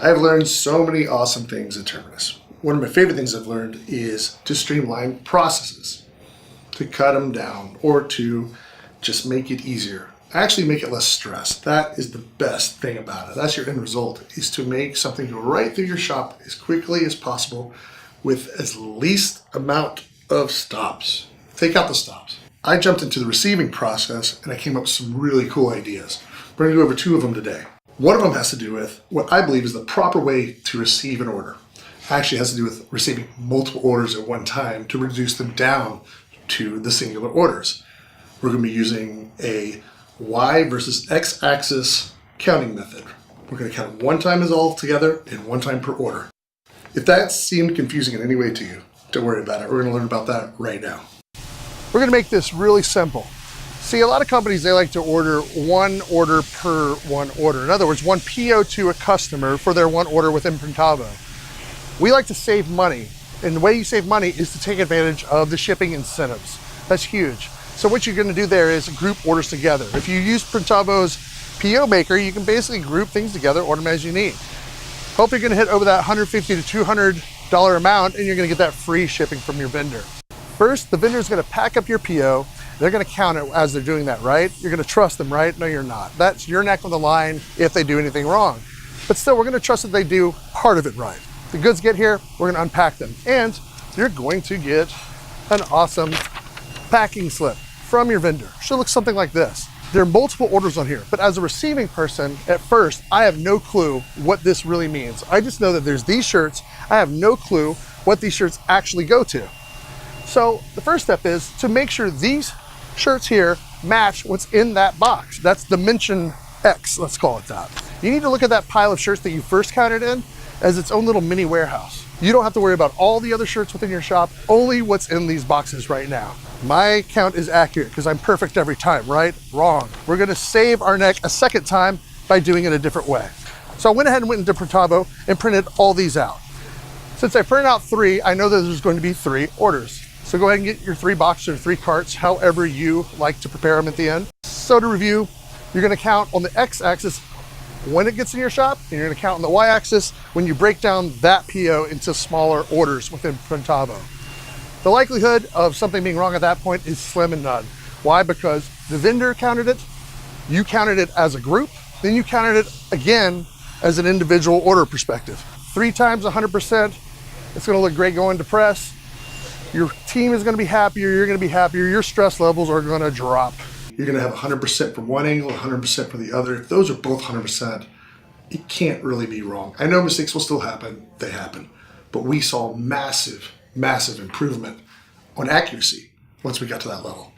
I've learned so many awesome things at Terminus. One of my favorite things I've learned is to streamline processes, to cut them down, or to just make it easier. Actually make it less stress. That is the best thing about it. That's your end result, is to make something go right through your shop as quickly as possible with as least amount of stops. Take out the stops. I jumped into the receiving process and I came up with some really cool ideas. We're going to go over two of them today. One of them has to do with what I believe is the proper way to receive an order. It actually has to do with receiving multiple orders at one time to reduce them down to the singular orders. We're going to be using a Y versus X axis counting method. We're going to count one time as all together and one time per order. If that seemed confusing in any way to you, don't worry about it. We're going to learn about that right now. We're going to make this really simple. See, a lot of companies, they like to order one order per one order. In other words, one PO to a customer for their one order within Printavo. We like to save money, and the way you save money is to take advantage of the shipping incentives. That's huge. So what you're going to do there is group orders together. If you use Printavo's PO maker, you can basically group things together, order them as you need. Hope you're going to hit over that $150 to $200 amount, and you're going to get that free shipping from your vendor. First, the vendor is going to pack up your PO. They're going to count it as they're doing that, right? You're going to trust them, right? No, you're not. That's your neck on the line if they do anything wrong. But still, we're going to trust that they do part of it right. The goods get here, we're going to unpack them. And you're going to get an awesome packing slip from your vendor. Should look something like this. There are multiple orders on here, but as a receiving person, at first, I have no clue what this really means. I just know that there's these shirts. I have no clue what these shirts actually go to. So the first step is to make sure these shirts here match what's in that box. That's dimension X, let's call it that. You need to look at that pile of shirts that you first counted in as its own little mini warehouse. You don't have to worry about all the other shirts within your shop, only what's in these boxes right now. My count is accurate because I'm perfect every time, right? Wrong. We're gonna save our neck a second time by doing it a different way. So I went ahead and went into Printavo and printed all these out. Since I printed out 3, I know that there's going to be 3 orders. So go ahead and get your 3 boxes or 3 carts, however you like to prepare them at the end. So to review, you're gonna count on the X-axis when it gets in your shop, and you're gonna count on the Y-axis when you break down that PO into smaller orders within Printavo. The likelihood of something being wrong at that point is slim and none. Why? Because the vendor counted it, you counted it as a group, then you counted it again as an individual order perspective. 3 times 100%, it's gonna look great going to press. Your team is gonna be happier, you're gonna be happier, your stress levels are gonna drop. You're gonna have 100% from one angle, 100% from the other. If those are both 100%, it can't really be wrong. I know mistakes will still happen, they happen. But we saw massive improvement on accuracy once we got to that level.